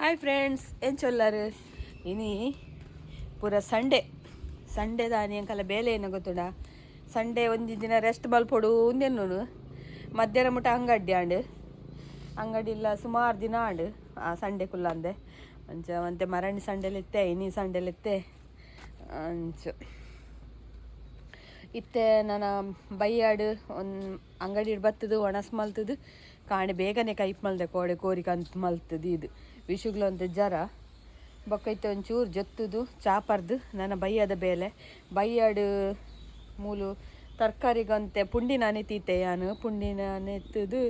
hi friends ಏನು ಚೊಲ್ಲಾರು ಇನಿ ಪೂರ ಸಂಡೇ ದಾನಿ ಅಂಕಲ್ಲ ಬೇಲೆ ಏನೋ ಗೊತ್ತುಂಡ ಸಂಡೇ ಒಂದು ದಿನ ರೆಸ್ಟ್ ಮಲ್ಪೊಡು ಒಂದೇನು ಮಧ್ಯಾಹ್ನ ಮುಟ್ಟ ಅಂಗಡಿ ಇಲ್ಲ ಸುಮಾರು ದಿನ ಆಂಡು ಸಂಡೇ ಕುಲ್ಲ ಅಂದೆ ಅಂಚ ಮತ್ತೆ ಮರಣಿ ಸಂಡೇಲಿತ್ತೆ ಇನಿ ಸಂಡೇಲಿತ್ತೆ ಅಂಚು ಇತ್ತೆ ನನ್ನ ಬೈಯಾಡು ಒಂದು ಅಂಗಡಿ ಬತ್ತದು ಒಣಸ್ ಮಲ್ತದು ಕಾಣೆ ಬೇಗನೆ ಕೈಪ್ ಮಲ್ದೆ ಕೋರಿ ಕಂತು ಮಲ್ತದು ಇದು ವಿಷುಗ್ಲು ಅಂತ ಜರ ಬೊಕ್ಕೈತೆ ಒಂಚೂರು ಜೊತ್ತದು ಚಾಪರ್ದು ನನ್ನ ಬೈಯದ ಬೇಲೆ ಬೈಯಾಡು ಮೂಲು ತರಕಾರಿಗಂತೆ ಪುಂಡಿನ ನೆತ್ತೀತೆ ಯಾನು ಪುಂಡಿನ ನೆತ್ತದು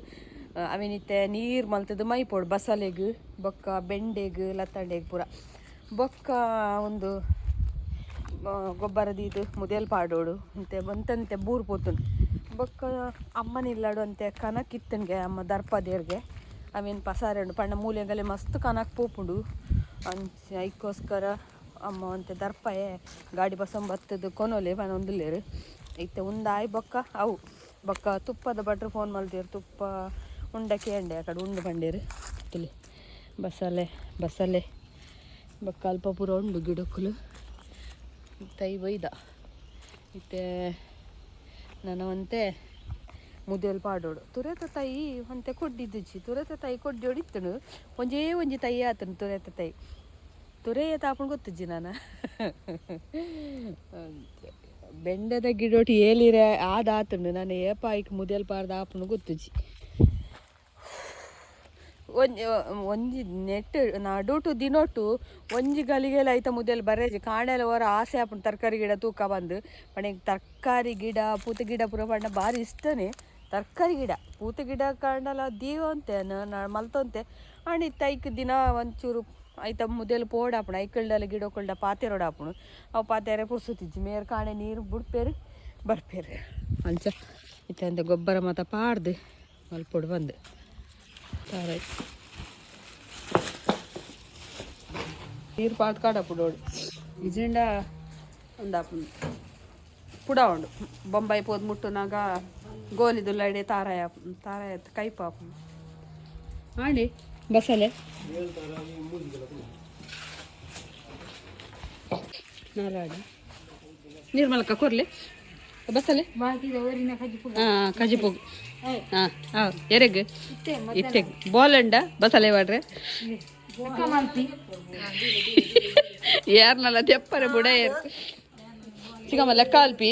ಅವಿನಿತ್ತೆ ನೀರು ಮಲ್ತದು ಮೈ ಪೋಡು ಬಸಳೆಗೆ ಬೊಕ್ಕ ಬೆಂಡೆಗೆ ಲತ್ತಂಡೆಗೆ ಪೂರ ಬೊಕ್ಕ ಒಂದು ಗೊಬ್ಬರದ ಇದು ಮುದೇಲ್ ಪಾಡೋಡು ಅಂತೆ ಬಂತಂತೆ ಬೂರು ಪೋತುಂಡು ಬೊಕ್ಕ ಅಮ್ಮನಿಲ್ಲಾಡು ಅಂತೆ ಕನಕ್ ಇತ್ತನ್ಗೆ ಅಮ್ಮ ದರ್ಪದೇರ್ಗೆ ಅವೇನು ಪಸಾರೆಂಡು ಪಣ್ಣ ಮೂಲೆಗಲೆ ಮಸ್ತ್ ಕನಕ್ ಪೋಪುಂಡು ಅಂಚ ಐಕ್ಕೋಸ್ಕರ ಅಮ್ಮ ಅಂತೆ ದರ್ಪಯೇ ಗಾಡಿ ಬತ್ತದು ಕೊನೋಲೆ ಪಣ ಒಂದುಲ್ಲೇರು ಐತೆ ಉಂದಾಯ್ ಬೊಕ್ಕ ಅವು ಬೊಕ್ಕ ತುಪ್ಪದ ಭಟ್ರು ಫೋನ್ ಮಲ್ತೀರು ತುಪ್ಪ ಉಂಡಕ್ಕೆ ಅಂಡೆ ಆ ಕಡೆ ಉಂಡು ಬಂಡೇರು ಇಲ್ಲಿ ಬಸಳೆ ಬೊಕ್ಕ ಅಲ್ಪ ಪೂರ ಉಂಡು ಗಿಡಕ್ಕಲು ತೈ ಬೈದ ಇತ್ತೆ ನನವಂತೆ ಮುದೇಲ್ ಪಾಡೋಡು ತುರೆತ ತಾಯಿ ಅಂತೆ ಕೊಡ್ಡಿದ್ದುಜಿ ತುರೆತ ತಾಯಿ ಕೊಡ್ಡೋಡು ಇತ್ತನು ಒಂಜಿ ತೈ ಆತನು ತುರೆತ ತಾಯಿ ತುರೆಯ ತಾಪಣ್ ಗೊತ್ತಜ್ಜಿ ನಾನು ಬೆಂಡದ ಗಿಡೋಟಿ ಏಲಿರ ಆದಾತುಂಡು ನಾನು ಏಪಾಯ್ಕೆ ಮುದೇಲ್ ಪಾಡ್ದ ಆಪಣು ಗೊತ್ತಜ್ಜಿ ಒಂಜಿ ನೆಟ್ ನಡುಟು ದಿನೊಟ್ಟು ಒಂಜಿ ಗಲಿಗೆಲ್ಲ ಐತ ಮುದೇಲಿ ಬರೇಜಿ ಕಾಣೆಲ್ಲ ಹೊರ ಆಸೆ ಆಪುಂಡು ತರಕಾರಿ ಗಿಡ ತೂಕ ಬಂದು ಪಣೆ ತರಕಾರಿ ಗಿಡ ಪೂತ ಗಿಡ ಪೂರ ಪಂಡ ಭಾರಿ ಇಷ್ಟನೇ ತರಕಾರಿ ಗಿಡ ಪೂತ ಗಿಡ ಕಾಂಡಲ್ಲ ದೀವ ಅಂತೆ ಮಲ್ತಂತೆ ಅಣಿ ತೈಕ್ ದಿನ ಒಂಚೂರು ಐತ ಮುದೇಲು ಪೋಡ್ ಆಪುಣ ಐಕಲ್ಡಲ್ಲ ಗಿಡಕೊಳ್ಡ ಪಾತೆರೋಡು ಆಪುಣು ಅವು ಪಾತೆರೆ ಪುರ್ಸುತ್ತಿಜ್ಜಿ ಮೇರ್ ಕಾಣೆ ನೀರು ಬಿಡ್ಪೇರು ಬರ್ಪೇರು ಅಂಚ ಇತ್ತಂತೆ ಗೊಬ್ಬರ ಮಾತ ಪಾಡ್ದು ಮಲ್ಪೊಡು ಬಂದು ನೀರು ಪಾತ್ ಕಾಡಪುಡೋಡು ಇಜಿಂಡ ಒಂದಾಪು ಪುಡ ಉಂಡು ಬೊಂಬಾಯಿ ಪೋದು ಮುಟ್ಟುನಾಗ ಗೋಲಿದುಲ್ಲಡೆ ತಾರಾಯ ಕೈಪಾಪು ಆಂಡಿ ಬಸಳೆ ನಾರಾಡಿ ನೀರು ಮಲಕ ಕೊರ್ಲೆ ಬಸಳೆ ಹಾಂ ಕಜಿಪೋಗು ಹಾಂ ಹೌದು ಎರೆಗೆ ಇತ್ತೆ ಬೋಲಂಡ ಬಸಳೆ ಮಾಡ್ರೆ ಯಾರನಲ್ಲ ತೆಪ್ಪರೆ ಬುಡ ಏರು ಚಿಕ್ಕಮ್ಮ ಲೆಕ್ಕ ಅಲ್ಪಿ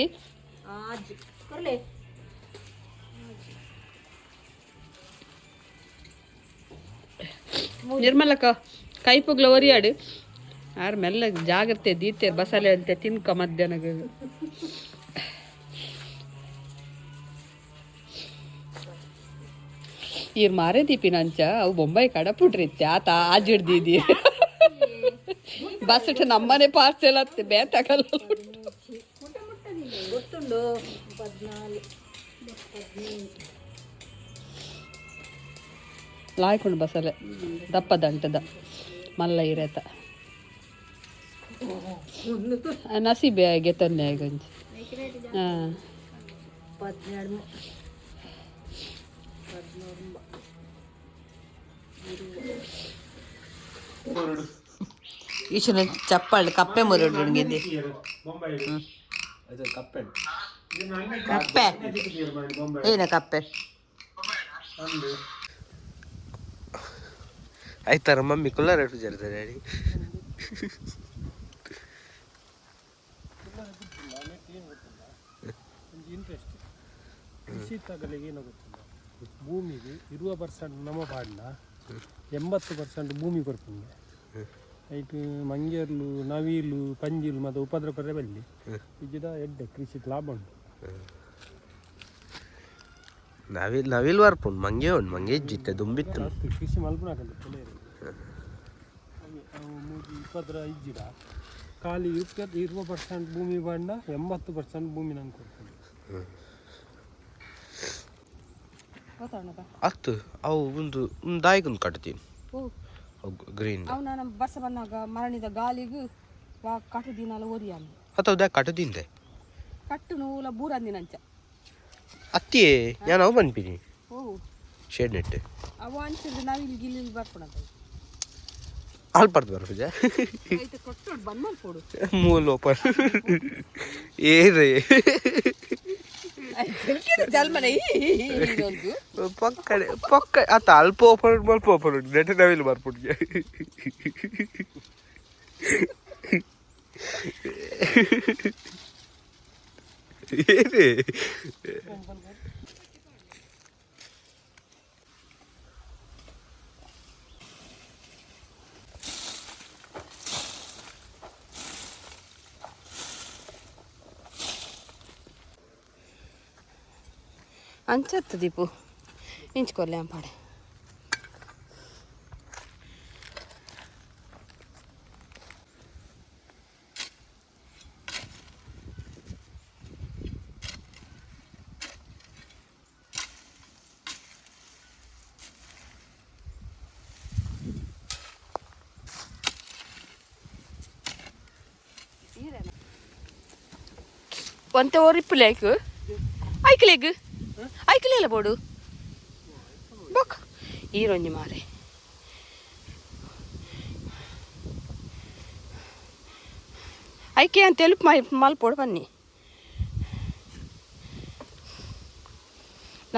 ನಿರ್ಮಲಕ್ಕ ಕೈಪುಗ್ಲ ಒರಿಯಾಡು ಯಾರು ಮೆಲ್ಲ ಜಾಗ್ರತೆ ದೀತೆ ಬಸಳೆ ಅಂತೆ ತಿನ್ಕ ಮಧ್ಯಾಹ್ನ ಇವ್ರು ಮಾರೇ ದೀಪಿನಂಚ ಅವು ಬೊಂಬಾಯಿ ಕಡಪುಟ್ರಿತ್ತೆ ಆತ ಆಜಿಡ್ದಿದ್ದಿ ಬಸ್ ಇಟ್ಟು ನಮ್ಮನೆ ಪಾರ್ಸೆಲ್ ಹತ್ತೆ ಬೇ ತಗಲ್ಲ ಗೊತ್ತುಂಡು ಲಾಯ್ಕೊಂಡು ಬಸಲೆ ದಪ್ಪ ದಂಟದ ಮಲ್ಲ ಇರೇತ ನಸೀಬೆ ಗೆತ್ತನ್ನೆ ಗಂಜಿ ಹಾಂ ಈಶನ ಚಪ್ಪಲ್ ಕಪ್ಪೆ ಮುರುಡಿದೆ ಕಪ್ಪೆ ಏನ ಕಪ್ಪೆ ಆಯ್ತಾರ ಮಮ್ಮಿ ಕುಲ್ಲಾರ ಜರ್ತಾರೆ ಡ್ಯಾಡಿ ಇಂಟ್ರೆಸ್ಟ್ ಕೃಷಿ ತಗಲಿಗೆ ಏನೋ ಗೊತ್ತಿಲ್ಲ ಭೂಮಿಗೆ 20% ನಮ್ಮ ಪಾಡಿನ 80% ಭೂಮಿ ಕೊಡ್ತೀನಿ ಐಟ್ ಮಂಗೇರ್ಲು ನವಿಲು ಪಂಜಿಲು ಮತ್ತು ಉಪದ್ರ ಪರ್ರೆ ಬಲ್ಲಿ ಇಜ್ಜಿದ ಎಡ್ಡೆ ಕೃಷಿ ಲಾಭ ಉಂಟು ನವಿಲ್ ವರ್ಪುಂಡು ಮಂಗೆ ಉಂಡು ಮಂಗೆ ಇಜ್ಜಿತ್ತೆ ದುಂಬಿತ್ತು ಕೃಷಿ ಮಲ್ಪುನಾಕಂತ ತಲೆಯರು ಅವು 20 ಇಜ್ಜಿದ ಖಾಲಿ 20% ಭೂಮಿ ಬಣ್ಣ 80% ಭೂಮಿ ನಂಗೆ ಕೊಡ್ತೀನಿ ಅತ್ತು ಅವು ಒಂದು ದಾಯಿಗೊಂದು ಕಟ್ತೀನಿ ಗ್ರೀನ್ ಅವು ನಾನು ಬರ್ಸ ಬಂದಾಗ ಮರಣಿದ ಗಾಲಿಗೂ ಕಟ್ಟದಿನಲ್ಲ ಓದಿಯಾನ ಅಥವಾ ಕಟ್ಟದಿಂದೆ ಕಟ್ಟು ನೂಲ ಬೂರಂದಿನಂಚ ಅತ್ತಿಯೇ ನಾನು ಅವು ಬಂದ್ಬಿನಿ ಓ ಶೇಡ್ ನೆಟ್ಟು ಅವು ಅನ್ಸಿದ್ರೆ ನಾವಿಲ್ಲಿ ಗಿಲ್ಲಿ ಬರ್ಕೊಳಂತ ಅಲ್ಪರ್ದು ಬರ್ಪುಜ ಕೊಟ್ಟು ಬಂದ್ ಮಾಡ್ಕೊಡು ಮೂಲ ಓಪನ್ ಏನ್ರಿ ಜಲ್ಮನೆ ಇದೊಂದು ಪಕ್ಕಡೆ ಪಕ್ಕ ಆತ ಅಲ್ಪ ಓಪನ್ ಮಲ್ಪ ಓಪನ್ ಉಂಟು ನೆಟ್ ನವಿಲು ಬರ್ಪುಟ್ಗೆ ಏನೇ ಅಂಚತ್ತು ದೀಪು ಇಂಚ್ಕೊಲ್ಲೆ ಅಂಪಾಡೆ ಒಂತೆ ಓರಿಪ್ಪುಲೆ ಐಕು ಐಕ್ಲೇಗು ಐಕ್ಲಿಲ್ಲ ಬೋಡು ಬೊಕ್ ಈರೊಂಜಿ ಮಾರೆ ಐಕೆ ಅಂತ ಎಲ್ಪ್ ಮಲ್ಪೋಡು ಬನ್ನಿ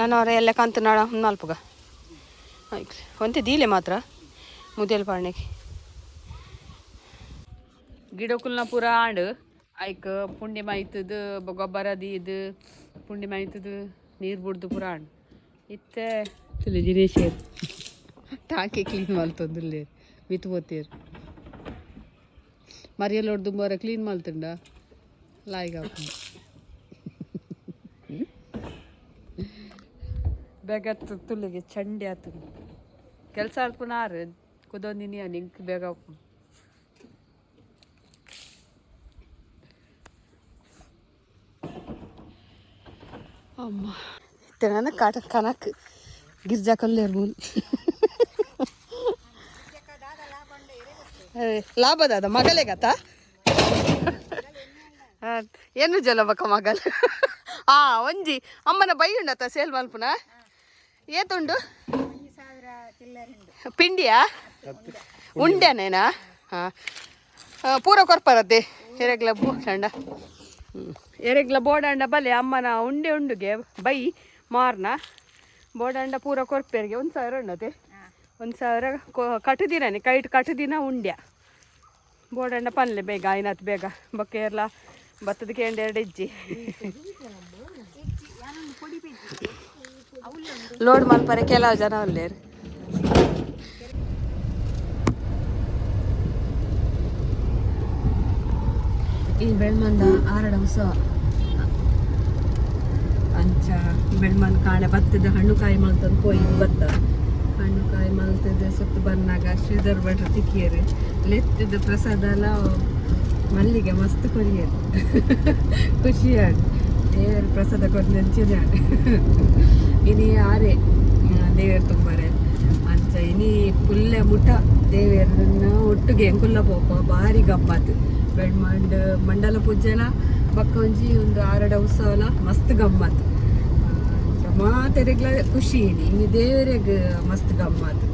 ನಾನು ಅವರ ಎಲ್ಲ ಕಂತು ನಾಡ ಮಲ್ಪುಗ ಐಕ್ಲಿ ಒಂತೆ ದೀಲೆ ಮಾತ್ರ ಮುದೇಲ್ ಪಾಡ್ನೆಗೆ ಗಿಡಕುಲ್ನ ಪೂರ ಆಂಡು ಐಕ್ ಪುಂಡಿ ಮಾಯ್ತದು ಗೊಬ್ಬರ ದೀದು ಪುಂಡಿ ಮಾಯ್ತದು ನೀರು ಬಿಡ್ದು ಪೂರ ಆಂಡು ಇತ್ತೆ ತುಲೆ ಜಿನೇಶೇರು ಟಾಕಿ ಕ್ಲೀನ್ ಮಲ್ತೊಂದುಲ್ಲೆ ಮಿತ್ ಬೋತೀರು ಮರಿಯಲ್ ಹೊಡ್ದು ಬರ ಕ್ಲೀನ್ ಮಲ್ತುಂಡ ಲಾಯ್ಗ ಬೇಗ ತುಲ್ಲಿಗೆ ಚಂಡಿ ಆತು ಕೆಲಸ ಆಡ್ಪುನ ಆರು ಕುದೊಂದಿನಿ ನಿಂಕ್ ಬೇಗ ಹಾಕೊಂಡು ಅಮ್ಮ ತೆನ ಕಾಟ ಕನಕ್ ಗಿರ್ಜಾ ಕಲ್ಲೇರ್ ಮೂಲ್ ಲಾಭದ ಮಗಲೇ ಗತ ಏನು ಜಲಬಕ ಮಗಲ್ ಒಂಜಿ ಅಮ್ಮನ ಬೈ ಉಂಡತ ಸೇಲ್ ಮಲ್ಪುನ ಏತುಂಡು ಪಿಂಡಿಯಾ ಉಂಡ್ಯಾನೇನಾ ಪೂರ ಕೊರ್ಪರದ್ದೆ ಎರೆಗ್ಲ ಬೋಡಂಡ ಎರೆಗ್ಲ ಬೋಡಂಡ ಬಲೆ ಅಮ್ಮನ ಉಂಡೆ ಉಂಡುಗೆ ಬೈ ಮಾರ್ನ ಬೋಡಂಡ ಪೂರ ಕೊರ್ಪೆರ್ಗೆ 1,000 ಉಂಡತೆ 1,000 ಕಟುದಿನನೆ ಕೈಟ್ ಕಟುದಿನ ಉಂಡ್ಯ ಬೋಡಂಡ ಪನ್ಲೆ ಬೇಗ ಐನತ್ ಬೇಗ ಬೊಕ್ಕೇರ್ಲ ಭತ್ತದ ಕೇಂದ್ರ 2 ಇಜ್ಜಿ ಲೋಡ್ ಮಲ್ಪರೆ ಕೆಲವು ಜನ ಅಲ್ಲೇರು ಈ ಬೆಳ್ಮಂದ ಆರಡ ಹೊಸ ಅಂಚ ಬೆಳ್ಮಂದ್ ಕಾಣೆ ಭತ್ತದ ಹಣ್ಣುಕಾಯಿ ಮಲ್ತಂದು ಪೋಯಿ ಭತ್ತ ಹಣ್ಣುಕಾಯಿ ಮಲ್ತದ ಸುತ್ತು ಬಂದಾಗ ಶ್ರೀಧರ್ ಭಟ್ರು ತಿಕ್ಕಿಯರು ಲೆತ್ತದ ಪ್ರಸಾದ ಎಲ್ಲ ಮಲ್ಲಿಗೆ ಮಸ್ತ್ ಕೊರಿಯರು ಖುಷಿಯಾಡು ದೇವರು ಪ್ರಸಾದ ಕೊಟ್ಟು ನೆಂಚಿದಾಡು ಇನಿ ಆರೆ ದೇವರು ತುಂಬಾರೆ ಅಂಚ ಇನಿ ಪುಲ್ಲೆ ಮುಟ ದೇವರನ್ನ ಒಟ್ಟಿಗೆ ಎಂಕುಲ್ಲ ಪೋಪ ಭಾರಿ ಗಮ್ಮತ್ತು ಬೆಳ್ಮಂಡ್ ಮಂಡಲ ಪೂಜೆಲ ಬಕ್ಕ ಒಂಜಿ ಒಂದು ಆರಡ ಉತ್ಸವಲ ಮಸ್ತ್ ಗಮ್ಮತ್ ಮಾತೆರೆಗ್ಲ ಖುಷಿ ಇನಿ ದೇವರಿಗೆ ಮಸ್ತ್ ಗಮ್ಮತ್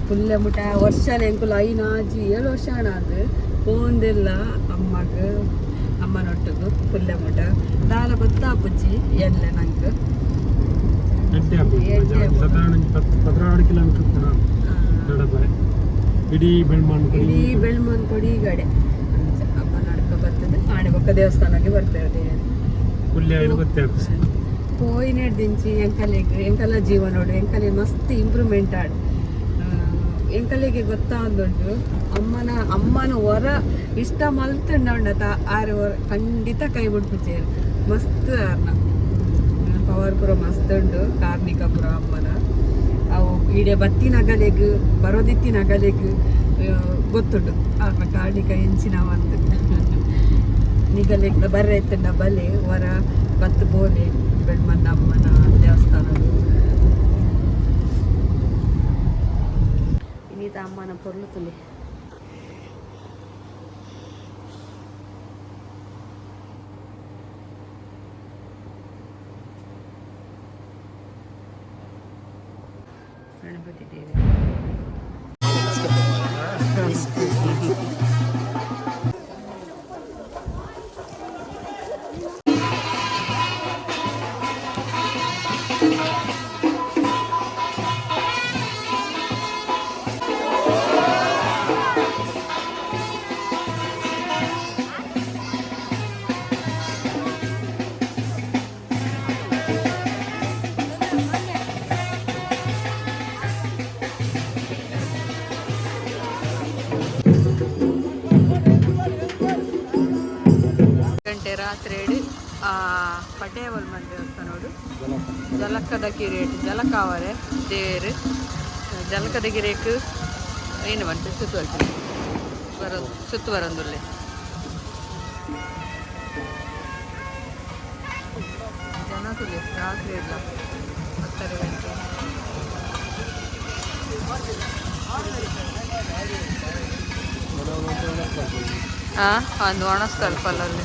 ಪುಲ್ಲೆ ಮುಟ ವರ್ಷಲ ಎಂಕುಲ ಐನಾಜಿ 7 ವರ್ಷ ಅದು ಪೋಂದೆಲ್ಲ ಅಮ್ಮನೊಟ್ಟಿಗೂ ಪುಲ್ಲೆ ಮುಟ ದಾಲ ಗೊತ್ತಾಪುಜ್ಜಿ ಎಲ್ಲ ನಂಗೆ 16 ಕಿಲೋಮೀಟರ್ ಇಡೀ ಬೆಳ್ಮನ್ ಕೊಡಿ ಗಡೆ ಅಮ್ಮ ನಡ್ಕ ಬರ್ತದೆ ಆಣೆ ಬೊಕ್ಕ ದೇವಸ್ಥಾನಕ್ಕೆ ಬರ್ತದೆ ಪೋಯಿ ನೆಡ್ದಿಂಚಿ ಎಂಕಲ ಜೀವ ನೋಡು ಎಂಕಲೆ ಮಸ್ತ್ ಇಂಪ್ರೂವ್ಮೆಂಟ್ ಆಡು ಎಂಕಲೆಗೆ ಗೊತ್ತಾಂದುಂಟು ಅಮ್ಮನ ಹೊರ ಇಷ್ಟ ಮಲ್ತುಂಡ ಆರು ಖಂಡಿತ ಕೈ ಬಿಡ್ಪುಚ್ಚೇರು ಮಸ್ತ್ ಆರ್ನ ಪವರ್ ಪುರ ಮಸ್ತ್ ಉಂಡು ಕಾರ್ಮಿಕ ಪುರ ಅಮ್ಮನ ಅವು ಈಡೆ ಬತ್ತಿನಗಲೆಗ್ ಬರೋದಿತ್ತಿನಗಲೆಗ್ ಗೊತ್ತುಂಡು ಆರ್ನ ಕಾರ್ಮಿಕ ಹೆಂಚಿನ ಒಂದು ನಿಗಲೆಗ್ ಬರ್ರೆ ಎತ್ತಂಡ ಬಲೆ ಹೊರ ಬತ್ತು ಬೋಲೆ ಬೆಳ್ಮಂದ ಅಮ್ಮನ ದೇವಸ್ಥಾನಗಳು ಇನ್ನೀತ ಅಮ್ಮನ ಪೊರ್ಲು ತುಲಿ ಗಣಪತಿ ದೇವಿ ಗಂಟೆ ರಾತ್ರಿ ಪಟೇವಲ್ ಮಂದಿ ಅಂತ ನೋಡು ಜಲಕದ ಕಿರೇಟ್ ಜಲಕಾವರೆ ದೇರು ಜಲಕದ ಗಿರೇಕ್ ಏನು ಬಂತು ಸುತ್ತು ಬರಂದುಲ್ಲೆ ಜನ ತುಲೆ ರಾತ್ರಿ ಇಲ್ಲ 10 ಗಂಟೆ ಹಾಂ ಒಂದು ಒಣಸ್ತಲ್ಪಲ್ಲಲ್ಲಿ